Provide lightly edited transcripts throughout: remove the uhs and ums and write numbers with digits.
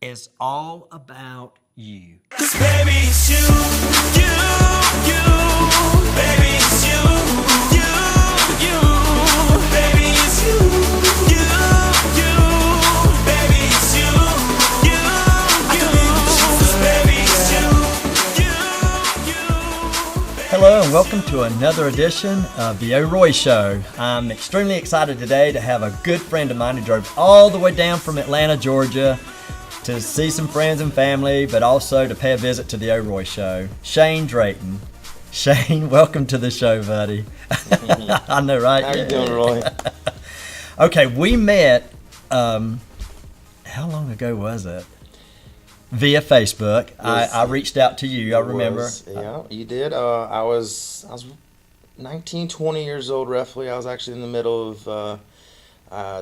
It's all about you. 'Cause baby, it's you, you, baby, it's you, you, baby, it's you, baby, it's you, I can live with you, 'cause baby, it's you, Hello and welcome to another edition of the O'Roy Show. I'm extremely excited today to have a good friend of mine who drove all the way down from Atlanta, Georgia to see some friends and family, but also to pay a visit to the O'Roy Show. Shane Drayton. Shane, welcome to the show, buddy. I know, right? How you doing, Roy? Okay, we met, how long ago was it? Via Facebook. I reached out to you, I remember. Yeah, you did. I was 19, 20 years old, roughly. I was actually in the middle of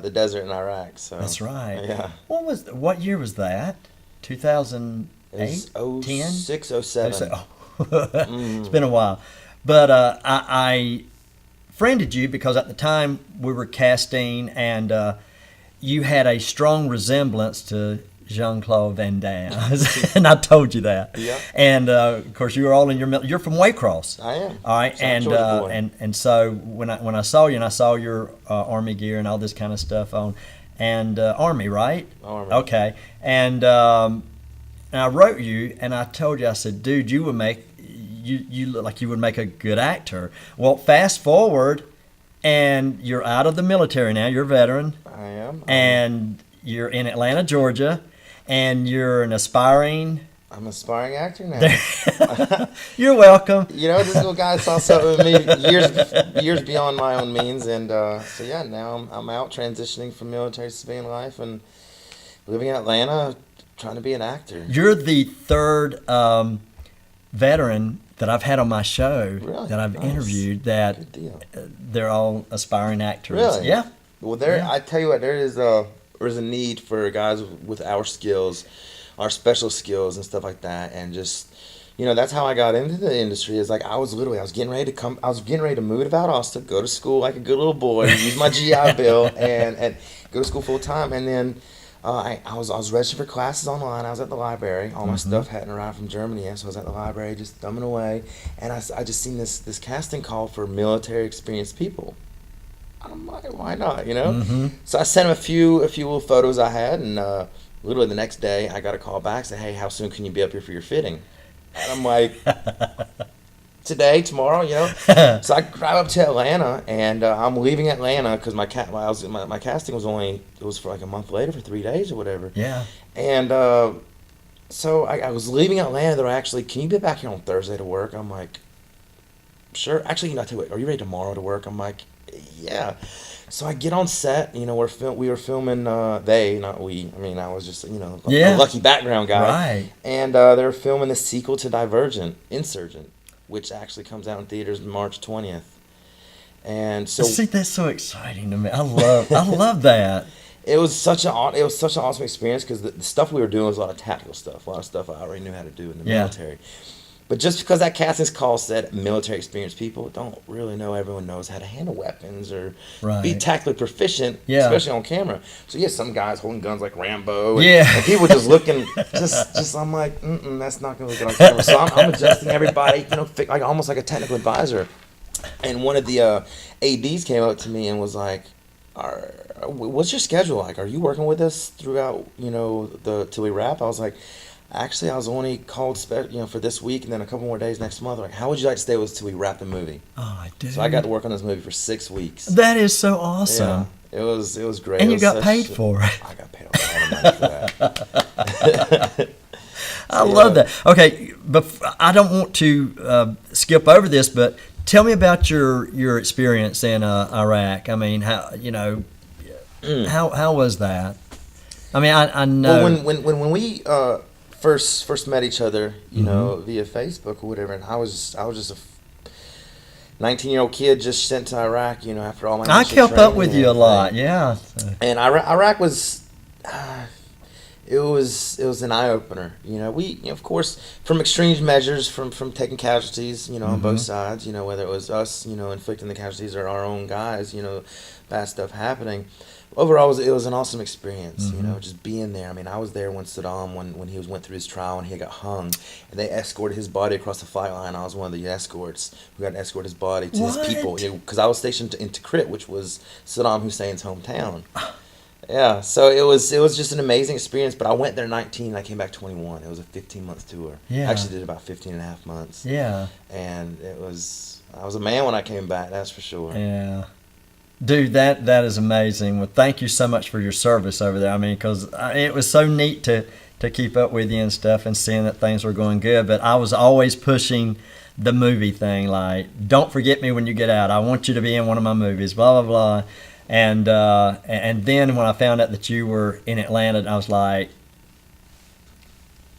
the desert in Iraq. So That's right. Yeah. What year was that? 2008? It was 10? 06, 07. It's been a while. But I friended you because at the time we were casting and you had a strong resemblance to Jean-Claude Van Damme. And I told you that. Yeah. And of course you were all in you're from Waycross. I am. All right, South Georgia boy. and so when I saw you and I saw your Army gear and all this kind of stuff on, and Army, right? Army. Okay, and I wrote you and I told you, I said, dude, you look like you would make a good actor. Well, fast forward, and you're out of the military now. You're a veteran, I am. and you're in Atlanta, Georgia, and you're an aspiring. I'm an aspiring actor now. You're welcome. You know, this little guy saw something in me years beyond my own means, and so yeah, now I'm out transitioning from military to civilian life and living in Atlanta, trying to be an actor. You're the third veteran that I've had on my show Really? that I've Nice. interviewed that Good deal. they're all aspiring actors. Really? Yeah. Well, Yeah. I tell you what, there's a need for guys with our skills, our special skills and stuff like that, and just, you know, that's how I got into the industry. Is like I was getting ready to move to Valdosta, go to school like a good little boy, use my GI Bill, and go to school full time, and then. I was registered for classes online. I was at the library. All my stuff hadn't arrived from Germany yet, so I was at the library just thumbing away. And I just seen this casting call for military experienced people. I'm like, why not, you know? Mm-hmm. So I sent him a few little photos I had, and literally the next day I got a call back, say, hey, how soon can you be up here for your fitting? And I'm like, today, tomorrow, you know? So I drive up to Atlanta, and I'm leaving Atlanta because my casting was for like a month later for 3 days or whatever. Yeah. And so I was leaving Atlanta. They're actually, can you be back here on Thursday to work? I'm like, sure. Actually, you know, I tell you what, are you ready tomorrow to work? I'm like, yeah. So I get on set. You know, we were filming. They, not we. I mean, I was just, you know, Yeah. a lucky background guy. Right. And they were filming the sequel to Divergent, Insurgent, which actually comes out in theaters March 20th. And so See, that's so exciting to me. I love that. it was such an awesome experience because the stuff we were doing was a lot of tactical stuff, a lot of stuff I already knew how to do in the Yeah. military. But just because that casting call said military experienced people, don't really know everyone knows how to handle weapons or be Right. tactically proficient, Yeah. especially on camera. So you have some guys holding guns like Rambo, and, Yeah. and people just looking, just I'm like, that's not gonna look good on camera. So I'm adjusting everybody, you know, like almost like a technical advisor. And one of the ADs came up to me and was like, "What's your schedule like? Are you working with us throughout, you know, till we wrap?" I was like, "Actually, I was only called, for this week and then a couple more days next month. Like, how would you like to stay with us till we wrap the movie?" Oh, I do. So I got to work on this movie for 6 weeks. That is so awesome. Yeah, it was great. And It you was got paid for it. I got paid a lot of money for that. I love that. Okay, but I don't want to skip over this, but tell me about your experience in Iraq. I mean, how was that? I mean, I know. Well, when we first met each other, you know, via Facebook or whatever, and I was just a 19-year-old kid just sent to Iraq, you know, after all my I initial kept up training with and you a lot. everything. Yeah. And Iraq was, it was an eye opener. Of course, from extreme measures, from taking casualties, on both sides, whether it was us, inflicting the casualties or our own guys, bad stuff happening. Overall, it was an awesome experience, just being there. I mean, I was there when Saddam, when he went through his trial and he got hung, and they escorted his body across the fight line. I was one of the escorts who got to escort his body to his people, because I was stationed in Tikrit, which was Saddam Hussein's hometown. Yeah, so it was just an amazing experience. But I went there 19, and I came back 21. It was a 15-month tour. Yeah. I actually did about 15 and a half months. Yeah. And I was a man when I came back, that's for sure. Yeah. Dude, that is amazing. Well, thank you so much for your service over there. I mean, because it was so neat to keep up with you and stuff and seeing that things were going good. But I was always pushing the movie thing, like, don't forget me when you get out. I want you to be in one of my movies, blah, blah, blah. And then when I found out that you were in Atlanta, I was like,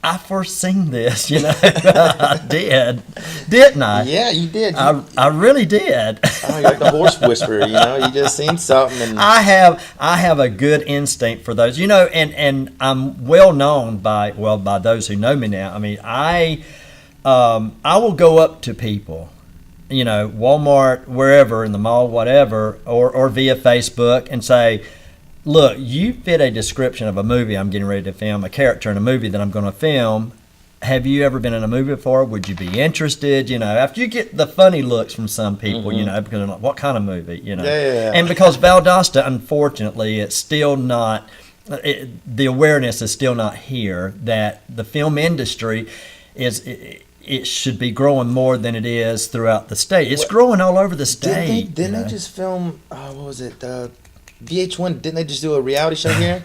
I foreseen this, I did, didn't I? Yeah, you did. I really did. Oh, you're like the horse whisperer, you just seen something. And I have a good instinct for those, and I'm well known by those who know me now. I mean, I will go up to people, Walmart, wherever, in the mall, whatever, or via Facebook, and say, look, you fit a description of a movie I'm getting ready to film, a character in a movie that I'm going to film. Have you ever been in a movie before? Would you be interested? After you get the funny looks from some people, because they're like, what kind of movie? Yeah. And because Valdosta, unfortunately, it's still not, the awareness is still not here that the film industry it should be growing more than it is throughout the state. It's growing all over the state. Didn't they just film, what was it, VH1, didn't they just do a reality show here?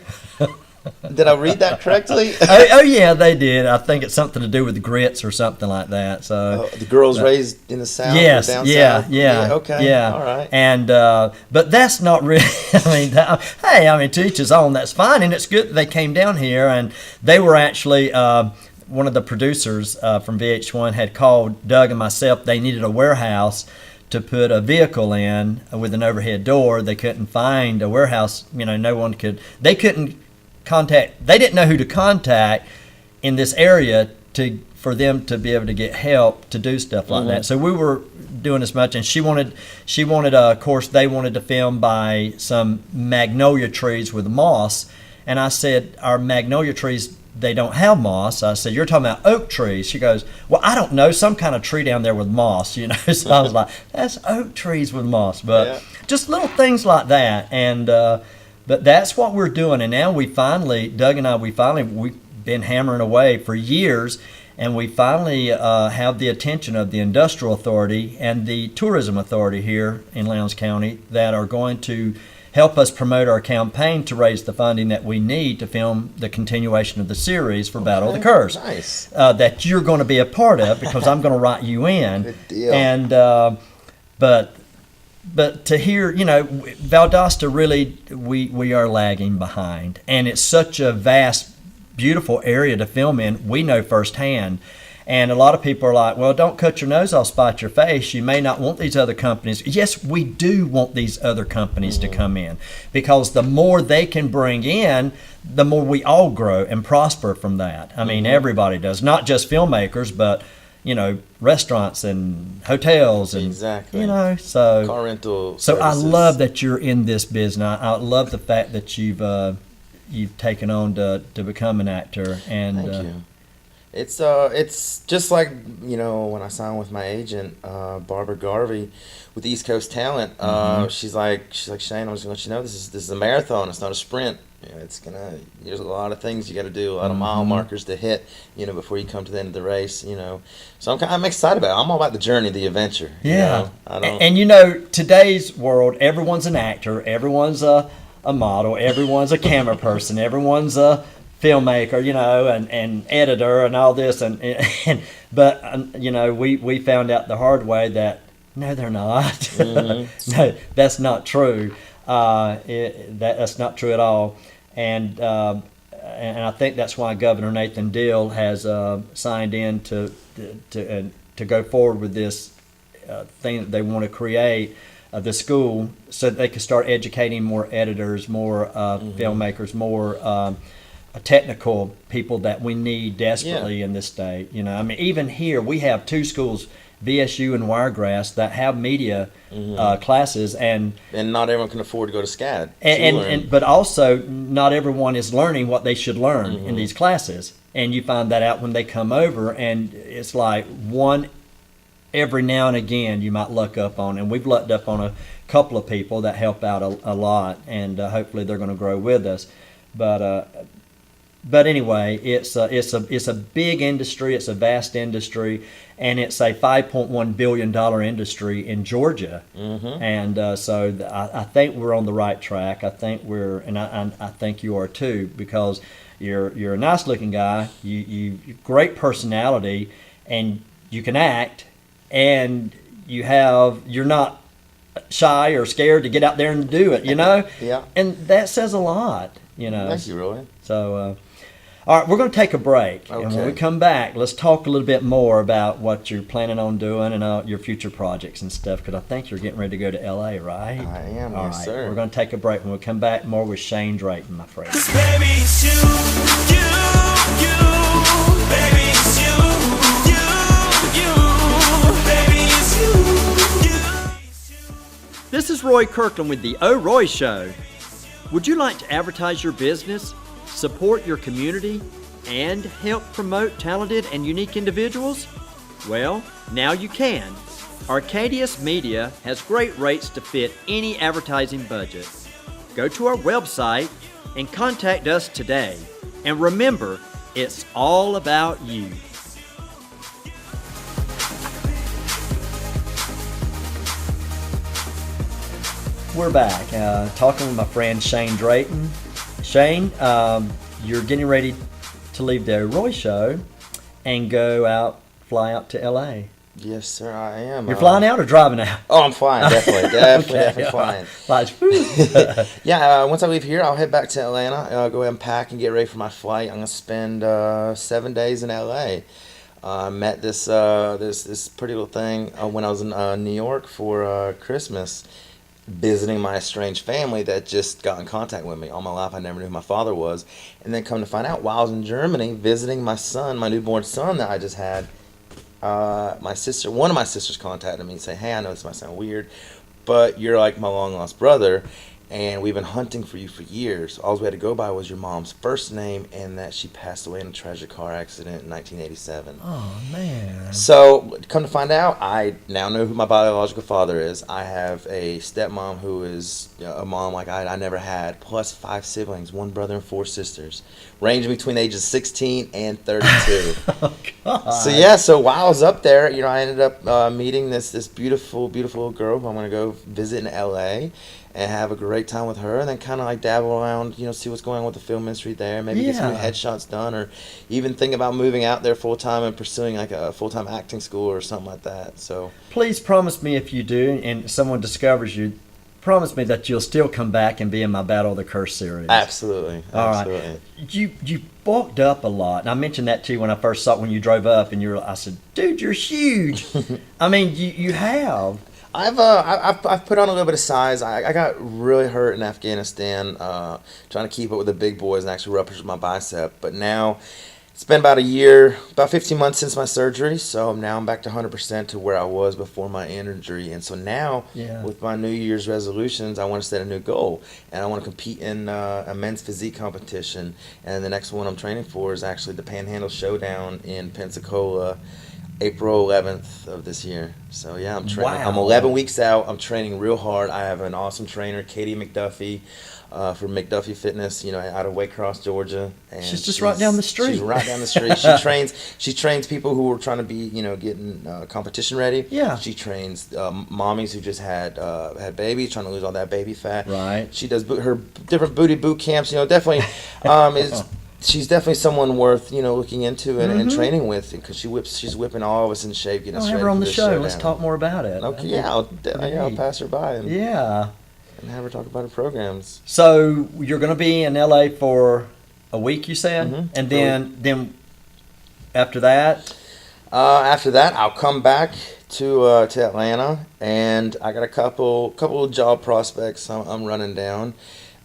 Did I read that correctly? oh yeah, they did. I think it's something to do with grits or something like that. So the girls raised in the South. Yes, down yeah, south? yeah, okay, yeah. All right. And but that's not really. To each his own. That's fine, and it's good that they came down here, and they were actually. One of the producers from VH1 had called Doug and myself. They needed a warehouse to put a vehicle in with an overhead door. They couldn't find a warehouse. No one could. They couldn't contact. They didn't know who to contact in this area for them to be able to get help to do stuff like that. So we were doing as much, and she wanted. Of course, they wanted to film by some magnolia trees with moss, and I said, our magnolia trees, they don't have moss. I said, you're talking about oak trees. She goes, well, I don't know, some kind of tree down there with moss, So I was like, that's oak trees with moss. But just little things like that. And but that's what we're doing. And now Doug and I, we've been hammering away for years, and we finally have the attention of the Industrial Authority and the Tourism Authority here in Lowndes County that are going to help us promote our campaign to raise the funding that we need to film the continuation of the series for Battle of the Curse. Nice. That you're going to be a part of, because I'm going to write you in. Good deal. And but to hear, Valdosta, really, we are lagging behind, and it's such a vast, beautiful area to film in. We know firsthand. And a lot of people are like, well, don't cut your nose off, spite your face. You may not want these other companies. Yes, we do want these other companies to come in, because the more they can bring in, the more we all grow and prosper from that. I mean, everybody does, not just filmmakers, but, restaurants and hotels and, exactly. So car rental So services. I love that you're in this business. I love the fact that you've taken on to become an actor. And Thank you. It's just like, when I signed with my agent, Barbara Garvey, with East Coast Talent. She's like, Shane, I'm just gonna let you know, this is a marathon. It's not a sprint. There's a lot of things you got to do, a lot of mile markers to hit, before you come to the end of the race. So I'm excited about it. I'm all about the journey, the adventure. Yeah. And today's world, everyone's an actor, everyone's a model, everyone's a camera person, everyone's a filmmaker, and editor and all this, but we found out the hard way that no, they're not. No, that's not true. That's not true at all. And I think that's why Governor Nathan Deal has signed in to go forward with this thing that they want to create. The school, so that they can start educating more editors, more filmmakers, more technical people that we need desperately in this state. You know, I mean, even here we have two schools, VSU and Wiregrass, that have media classes, and not everyone can afford to go to SCAD. but also not everyone is learning what they should learn in these classes, and you find that out when they come over, and it's like one every now and again you might luck up on, and we've lucked up on a couple of people that help out a lot, and hopefully they're going to grow with us. But anyway, it's a big industry. It's a vast industry, and it's a $5.1 billion industry in Georgia. And so I think we're on the right track. I think I think you are too, because you're a nice looking guy. You great personality, and you can act, and you're not shy or scared to get out there and do it. You know. Yeah. And that says a lot. You know. Thank you, Roy. So. All right, we're going to take a break, and when we come back, let's talk a little bit more about what you're planning on doing and your future projects and stuff, because I think you're getting ready to go to L.A., right? I am, All yes, right, sir. We're going to take a break. When we come back, more with Shane Drayton, my friend. 'Cause baby, it's you, baby, it's you, baby, it's you. This is Roy Kirkland with The Roy Show. Would you like to advertise your business, support your community, and help promote talented and unique individuals? Well, now you can. Arcadius Media has great rates to fit any advertising budget. Go to our website and contact us today. And remember, it's all about you. We're back talking with my friend Shane Drayton. Shane, you're getting ready to leave the Roy Show and fly out to L.A. Yes, sir, I am. You're flying out or driving out? Oh, I'm flying, definitely. Definitely flying. Right. Yeah, once I leave here, I'll head back to Atlanta. Go ahead and pack and get ready for my flight. I'm going to spend 7 days in L.A. I met this pretty little thing when I was in New York for Christmas, visiting my estranged family that just got in contact with me. All my life I never knew who my father was. And then come to find out, while I was in Germany visiting my son, my newborn son that I just had, one of my sisters contacted me and said, "Hey, I know this might sound weird, but you're like my long lost brother, and we've been hunting for you for years. All we had to go by was your mom's first name and that she passed away in a tragic car accident in 1987. Oh, man. So, come to find out, I now know who my biological father is. I have a stepmom who is a mom like I never had, plus 5 siblings, 1 brother and 4 sisters, ranging between the ages 16 and 32. Oh, God. So while I was up there, I ended up meeting this beautiful, beautiful girl who I'm going to go visit in L.A., and have a great time with her, and then kind of like dabble around, see what's going on with the film industry there, maybe get some new headshots done, or even think about moving out there full time and pursuing like a full-time acting school or something like that. So please promise me, if you do and someone discovers you, promise me that you'll still come back and be in my Battle of the Curse series. Absolutely. All right. You bulked up a lot, and I mentioned that to you when I first saw it when you drove up, and I said, "Dude, you're huge." I mean, you have. I've put on a little bit of size. I got really hurt in Afghanistan, trying to keep up with the big boys, and actually ruptured my bicep. But now it's been about a year, about 15 months since my surgery, so now I'm back to 100% to where I was before my injury. And so now, with my New Year's resolutions, I want to set a new goal, and I want to compete in a men's physique competition. And the next one I'm training for is actually the Panhandle Showdown in Pensacola, April 11th of this year. So yeah, I'm training. Wow. I'm 11 weeks out. I'm training real hard. I have an awesome trainer, Katie McDuffie, for McDuffie Fitness, out of Waycross, Georgia. And she's right down the street. She's right down the street. She trains people who are trying to be, getting competition ready. Yeah. She trains mommies who just had babies, trying to lose all that baby fat. Right. She does her different booty boot camps. Definitely she's definitely someone worth looking into and training with, because she's whipping all of us in shape. I'll have her on the show. Let's talk more about it. Okay, I'll pass her by and have her talk about her programs. So you're going to be in LA for a week, you said, and then after that. After that, I'll come back to Atlanta, and I got a couple of job prospects I'm running down.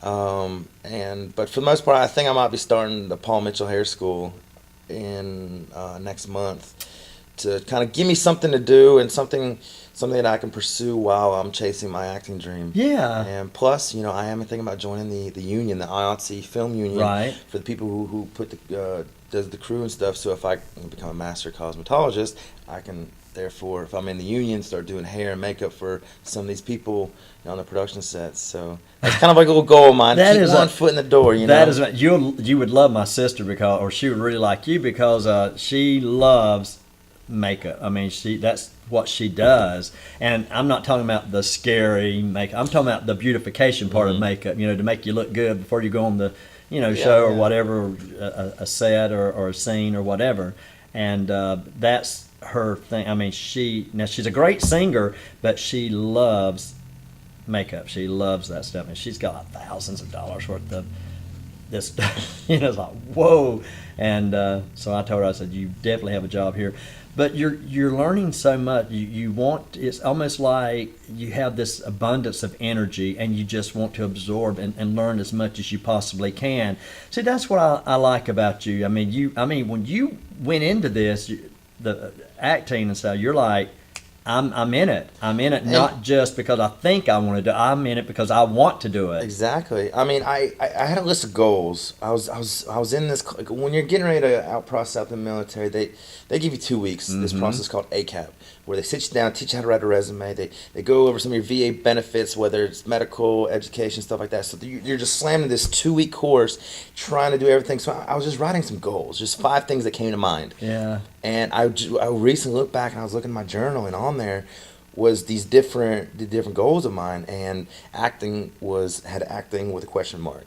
But for the most part, I think I might be starting the Paul Mitchell Hair School in next month to kind of give me something to do and something that I can pursue while I'm chasing my acting dream. Yeah. And plus, I am thinking about joining the union, the IATSE Film Union, Right. for the people who put does the crew and stuff. So if I become a master cosmetologist, I can therefore, if I'm in the union, start doing hair and makeup for some of these people on the production sets. So that's kind of like a little goal of mine. That Keep is one foot in the door. That is you would love my sister or she would really like you because she loves makeup. I mean, that's what she does. And I'm not talking about the scary makeup. I'm talking about the beautification part of makeup. To make you look good before you go on the show or whatever, a set or a scene or whatever. And that's her thing. I mean, she's a great singer, but she loves makeup. She loves that stuff, and she's got thousands of dollars worth of this stuff. It's like, whoa. And so I told her, I said, you definitely have a job here. But you're learning so much. It's almost like you have this abundance of energy, and you just want to absorb and learn as much as you possibly can. See, that's what I like about you. I mean, when you went into this, the acting and stuff, you're like, I'm in it. I'm in it not just because I think I want to do it. I'm in it because I want to do it. Exactly. I mean, I had a list of goals. I was in this, when you're getting ready to out process out the military, they give you 2 weeks. This process called ACAP, where they sit you down, teach you how to write a resume. They go over some of your VA benefits, whether it's medical, education, stuff like that. So you're just slammed in this 2-week course, trying to do everything. So I was just writing some goals, just 5 things that came to mind. Yeah. And I recently looked back and I was looking at my journal, and on there was the different goals of mine, and acting had acting with a question mark.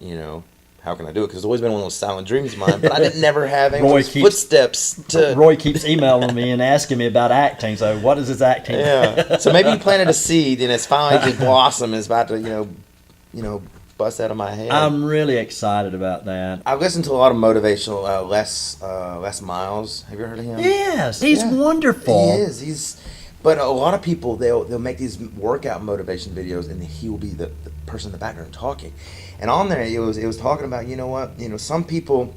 How can I do it? Because it's always been one of those silent dreams of mine, but I didn't never have any footsteps to. Roy keeps emailing me and asking me about acting. So what is his acting? Yeah. So maybe you planted a seed and it's finally just blossomed and it's about to bust out of my head. I'm really excited about that. I've listened to a lot of motivational Les Miles. Have you heard of him? Yes, he's wonderful. He is. But a lot of people, they'll make these workout motivation videos, and he will be the person in the background talking. And on there, it was talking about, some people,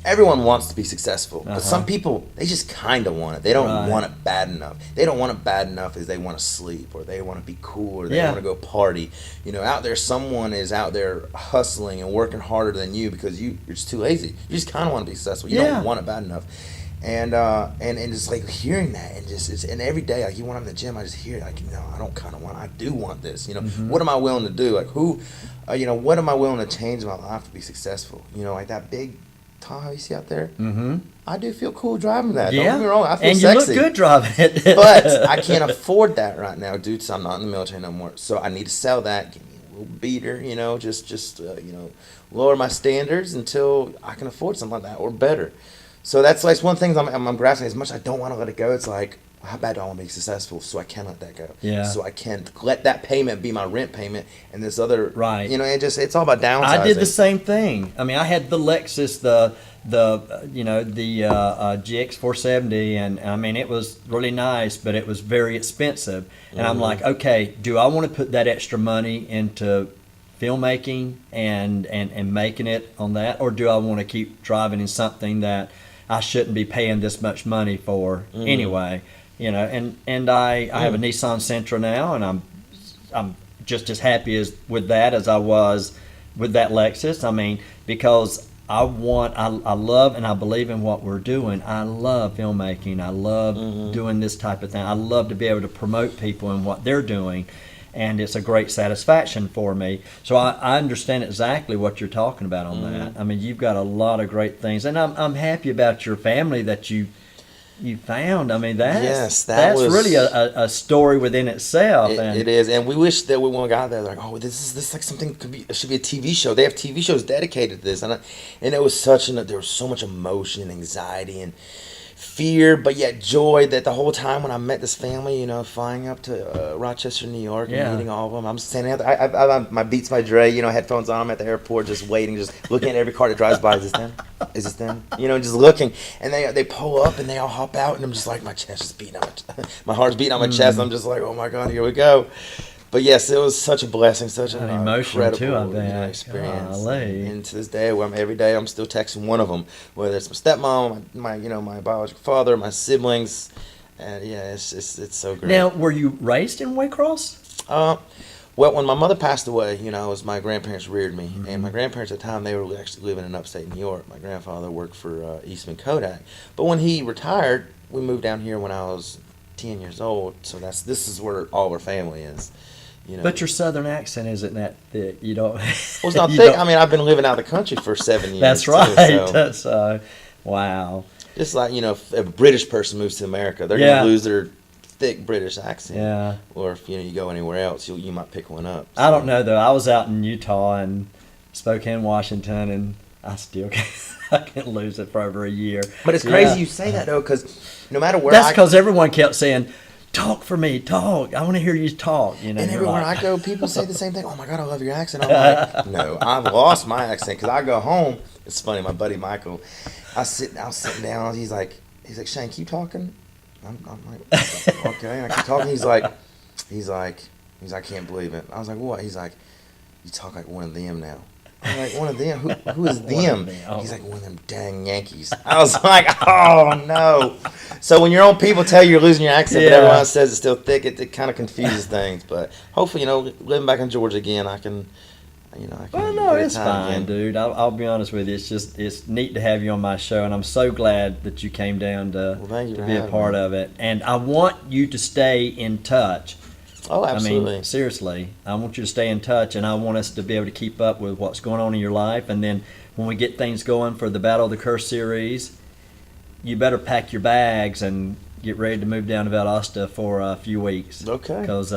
everyone wants to be successful, but some people, they just kind of want it. They don't want it bad enough. They don't want it bad enough as they want to sleep, or they want to be cool, or they want to go party. Out there, someone is out there hustling and working harder than you because you're just too lazy. You just kind of want to be successful. You don't want it bad enough. And just like hearing that, and every day, like, when I'm in the gym, I just hear it, like, I don't kind of want, I do want this, what am I willing to do? Like, what am I willing to change in my life to be successful? Like that big Tahoe you see out there? Mm-hmm. I do feel cool driving that. Yeah. Don't get me wrong, I feel and sexy. You look good driving it. But I can't afford that right now, dude, so I'm not in the military no more. So I need to sell that, give me a little beater, just lower my standards until I can afford something like that or better. So that's like one thing I'm grasping. As much as I don't want to let it go, it's like, how bad do I want to be successful so I can let that go? Yeah. So I can let that payment be my rent payment, and this other, right. It's all about downsizing. I did the same thing. I mean, I had the Lexus, the GX 470, and I mean, it was really nice, but it was very expensive. And I'm like, okay, do I want to put that extra money into filmmaking and making it on that, or do I want to keep driving in something that I shouldn't be paying this much money for anyway? And I have a Nissan Sentra now, and I'm just as happy with that as I was with that Lexus. I mean, because I love and I believe in what we're doing. I love filmmaking. I love doing this type of thing. I love to be able to promote people and what they're doing, and it's a great satisfaction for me. So I understand exactly what you're talking about on that. I mean, you've got a lot of great things, and I'm happy about your family that you found. I mean, that's really a story within itself. It is, and we wish that we one got there like, oh, this like something should be a TV show. They have TV shows dedicated to this, and it was there was so much emotion and anxiety and fear, but yet joy, that the whole time when I met this family, flying up to Rochester, New York, and meeting all of them, I'm standing out there. I my Beats by Dre, headphones on. I'm at the airport, just waiting, just looking at every car that drives by. Is this them? Is this them? Just looking, and they pull up and they all hop out, and I'm just like, my chest is beating on my heart's beating on my chest. I'm just like, oh my God, here we go. But yes, it was such a blessing, such an Emotional too, I incredible bet. experience. Golly. And to this day, every day I'm still texting one of them, whether it's my stepmom, my biological father, my siblings, and yeah, it's so great. Now, were you raised in Waycross? Well, when my mother passed away, it was my grandparents reared me, and my grandparents at the time they were actually living in upstate New York. My grandfather worked for Eastman Kodak, but when he retired, we moved down here when I was 10 years old. So this is where all our family is. But your southern accent isn't that thick. You don't. Well, it's not you thick. don't- I mean, I've been living out of the country for 7 years. That's too, right. so That's wow. just like if a British person moves to America, they're Yeah. gonna lose their thick British accent. Yeah. Or if you go anywhere else, you might pick one up. I don't know though. I was out in Utah and Spokane, Washington, and I still can't, I can't lose it for over a year. But it's crazy Yeah. you say that though, because no matter where That's because everyone kept saying, "Talk for me, talk. I want to hear you talk." and you're everywhere like- I go, people say the same thing. Oh my God, I love your accent. I'm like, no, I've lost my accent because I go home. It's funny, my buddy Michael. I was sitting down. He's like, Shane, keep talking. I'm like, okay. And I keep talking. He's like, I can't believe it. I was like, what? He's like, you talk like one of them now. I'm like, one of them? Who is them? Oh. He's like, one of them dang Yankees. I was like, oh no. So when your own people tell you you're losing your accent, but Yeah. everyone else says it's still thick, it kind of confuses things. But hopefully, living back in Georgia again, I can. Well, have no, a good it's time fine, again. dude. I'll be honest with you. It's neat to have you on my show, and I'm so glad that you came down to thank you to for be a having part me. of it. And I want you to stay in touch. Oh, I absolutely. mean, seriously, I want you to stay in touch, and I want us to be able to keep up with what's going on in your life. And then when we get things going for the Battle of the Curse series, you better pack your bags and get ready to move down to Valdosta for a few weeks. Okay. Because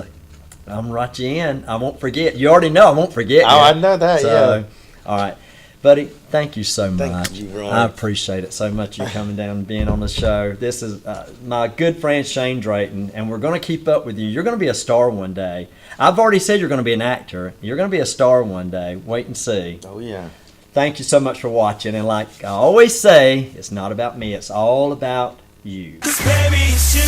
I'm right you in. I won't forget. You already know I won't forget you. Oh, I know that, yeah. All right. Buddy, thank you so Thank much. you, Ron. I appreciate it so much, you coming down and being on the show. This is my good friend Shane Drayton, and we're going to keep up with you. You're going to be a star one day. I've already said you're going to be an actor. You're going to be a star one day. Wait and see. Oh, yeah. Thank you so much for watching. And like I always say, it's not about me. It's all about you. Baby, it's you.